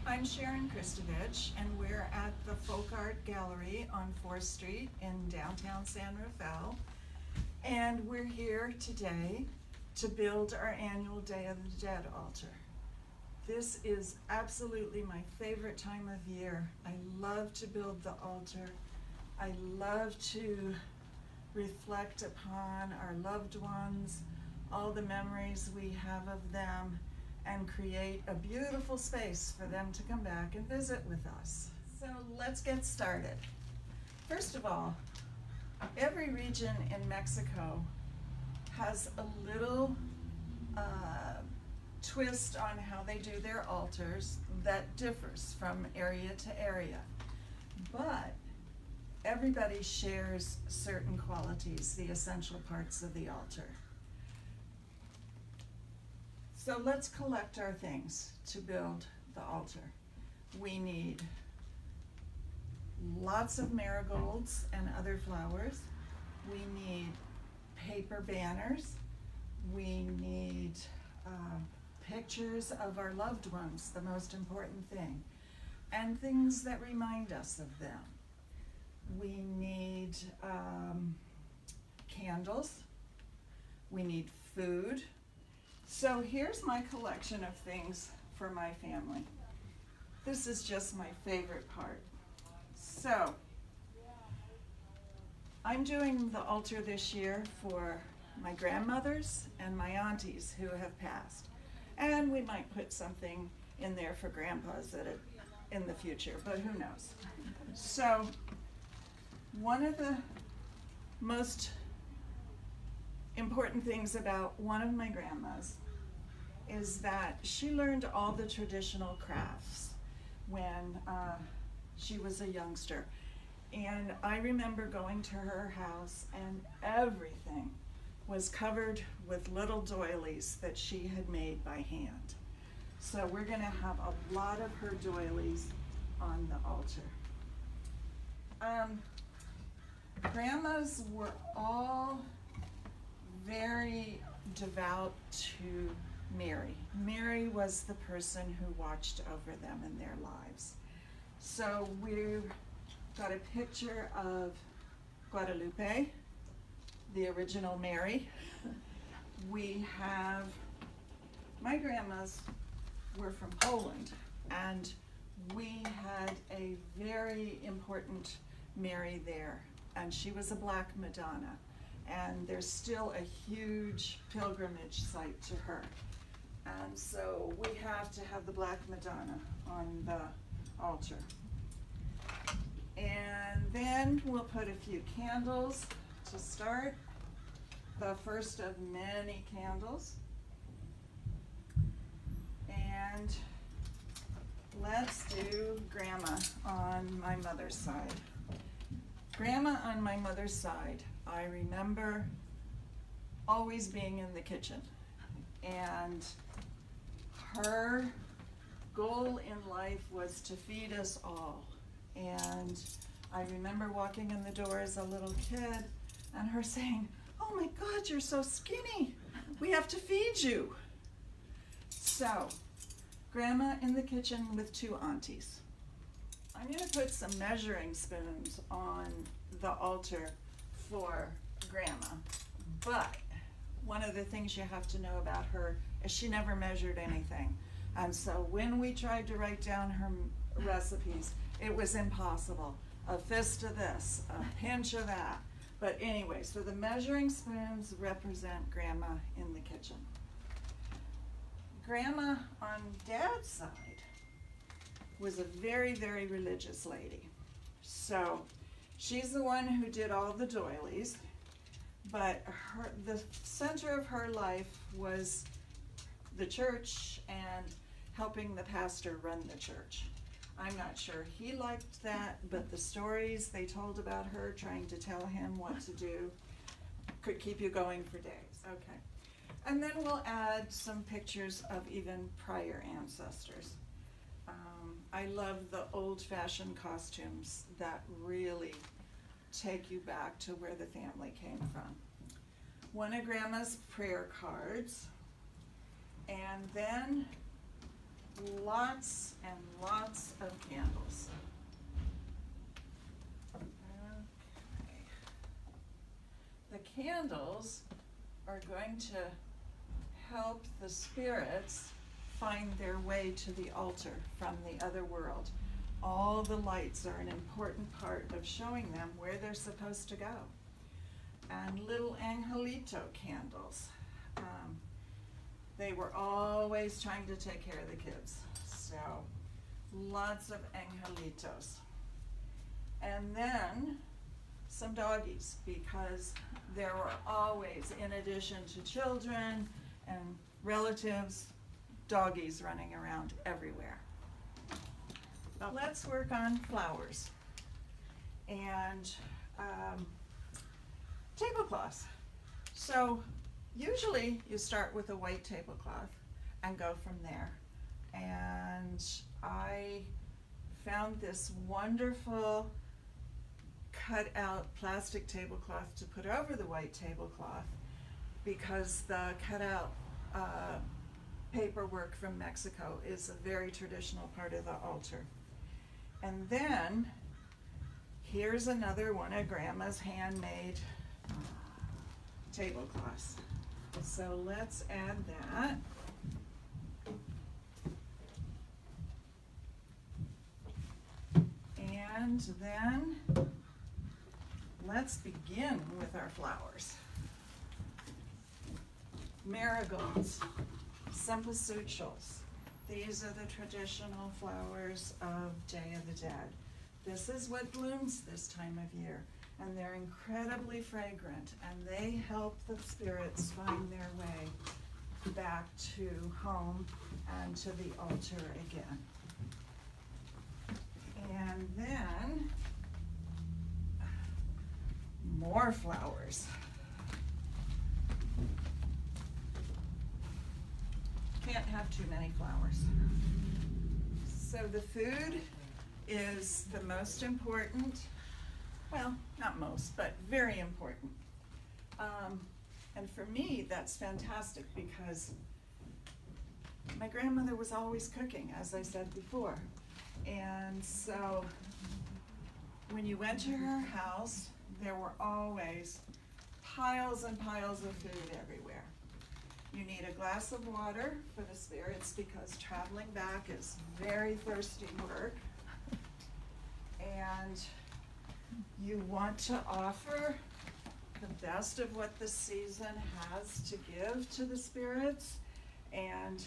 I'm Sharon Kristovich, and we're at the Folk Art Gallery on 4th Street in downtown San Rafael. And we're here today to build our annual Day of the Dead altar. This is absolutely my favorite time of year. I love to build the altar. I love to reflect upon our loved ones, all the memories we have of them, and create a beautiful space for them to come back and visit with us. So let's get started. First of all, every region in Mexico has a little twist on how they do their altars that differs from area to area. But everybody shares certain qualities, the essential parts of the altar. So let's collect our things to build the altar. We need lots of marigolds and other flowers. We need paper banners. We need pictures of our loved ones, the most important thing, and things that remind us of them. We need candles. We need food. So here's my collection of things for my family. This is just my favorite part. So I'm doing the altar this year for my grandmothers and my aunties who have passed. And we might put something in there for grandpas in the future, but who knows. So one of the most important things about one of my grandmas is that she learned all the traditional crafts when she was a youngster. And I remember going to her house and everything was covered with little doilies that she had made by hand. So we're gonna have a lot of her doilies on the altar. Grandmas were all very devout to Mary. Mary was the person who watched over them in their lives. So we've got a picture of Guadalupe, the original Mary. We have, my grandmas were from Poland, and we had a very important Mary there, and she was a Black Madonna. And there's still a huge pilgrimage site to her. And so we have to have the Black Madonna on the altar. And then we'll put a few candles to start, the first of many candles. And let's do Grandma on my mother's side. Grandma on my mother's side, I remember always being in the kitchen, and her goal in life was to feed us all. And I remember walking in the door as a little kid and her saying, "Oh my God, you're so skinny. We have to feed you." So, Grandma in the kitchen with two aunties. I'm gonna put some measuring spoons on the altar for Grandma, but one of the things you have to know about her is she never measured anything. And so when we tried to write down her recipes, it was impossible. A fist of this, a pinch of that. But anyway, so the measuring spoons represent Grandma in the kitchen. Grandma on Dad's side was a very, very religious lady. So she's the one who did all the doilies, but the center of her life was the church and helping the pastor run the church. I'm not sure he liked that, but the stories they told about her trying to tell him what to do could keep you going for days. Okay. And then we'll add some pictures of even prior ancestors. I love the old-fashioned costumes that really take you back to where the family came from. One of Grandma's prayer cards, and then lots and lots of candles. Okay. The candles are going to help the spirits find their way to the altar from the other world. All the lights are an important part of showing them where they're supposed to go. And little angelito candles. They were always trying to take care of the kids. So lots of angelitos. And then some doggies, because there were always, in addition to children and relatives, doggies running around everywhere. But let's work on flowers and tablecloths. So usually you start with a white tablecloth and go from there. And I found this wonderful cut out plastic tablecloth to put over the white tablecloth, because the cut out paperwork from Mexico is a very traditional part of the altar. And then here's another one of Grandma's handmade tablecloths. So let's add that. And then let's begin with our flowers. Marigolds, cempasúchils. These are the traditional flowers of Day of the Dead. This is what blooms this time of year, and they're incredibly fragrant, and they help the spirits find their way back to home and to the altar again. And then more flowers. Can't have too many flowers. So the food is the most important, well, not most, but very important. And for me, that's fantastic, because my grandmother was always cooking, as I said before. And so when you went to her house, there were always piles and piles of food everywhere. You need a glass of water for the spirits, because traveling back is very thirsty work. And you want to offer the best of what the season has to give to the spirits. And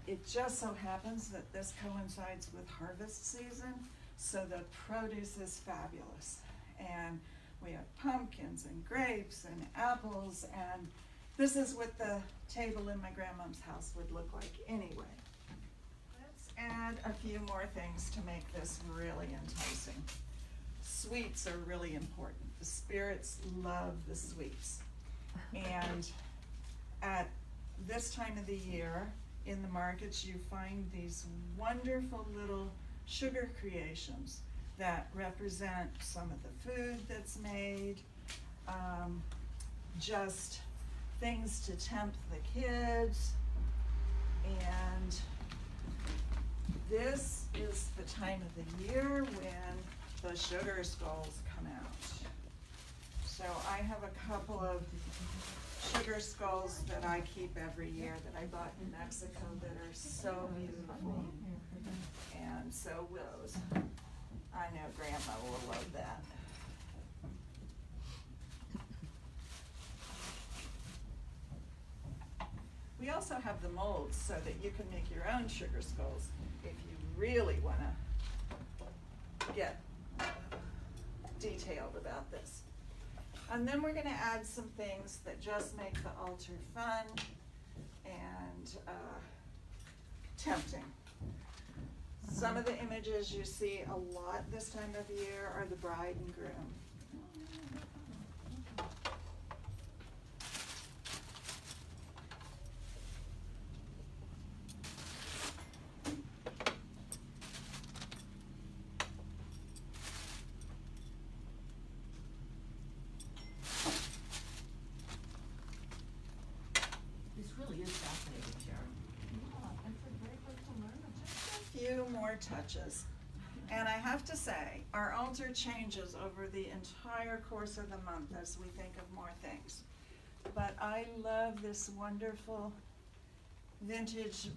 it just so happens that this coincides with harvest season, so the produce is fabulous. And we have pumpkins and grapes and apples, and this is what the table in my grandmom's house would look like anyway. Let's add a few more things to make this really enticing. Sweets are really important. The spirits love the sweets. And at this time of the year, in the markets, you find these wonderful little sugar creations that represent some of the food that's made, just things to tempt the kids. And this is the time of the year when the sugar skulls come out. So I have a couple of sugar skulls that I keep every year that I bought in Mexico that are so beautiful. And so willows. I know Grandma will love that. We also have the molds so that you can make your own sugar skulls if you really want to get detailed about this. And then we're going to add some things that just make the altar fun and tempting. Some of the images you see a lot this time of year are the bride and groom. This really is fascinating, Sharon. Yeah, it's a great book few more touches. And I have to say, our altar changes over the entire course of the month as we think of more things. But I love this wonderful vintage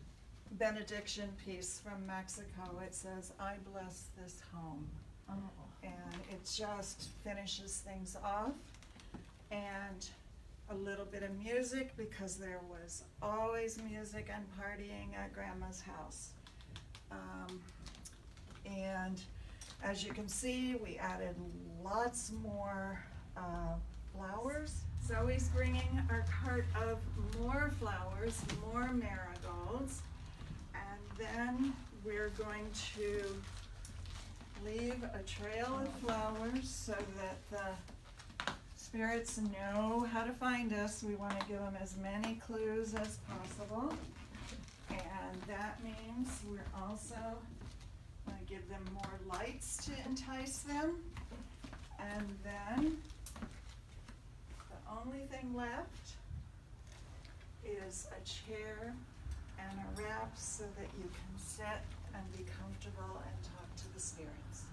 benediction piece from Mexico. It says, "I bless this home." Oh. And it just finishes things off. And a little bit of music, because there was always music and partying at Grandma's house. And as you can see, we added lots more flowers. Zoe's bringing our cart of more flowers, more marigolds. And then we're going to leave a trail of flowers so that the spirits know how to find us. We want to give them as many clues as possible. And that means we're also going to give them more lights to entice them. And then the only thing left is a chair and a wrap so that you can sit and be comfortable and talk to the spirits.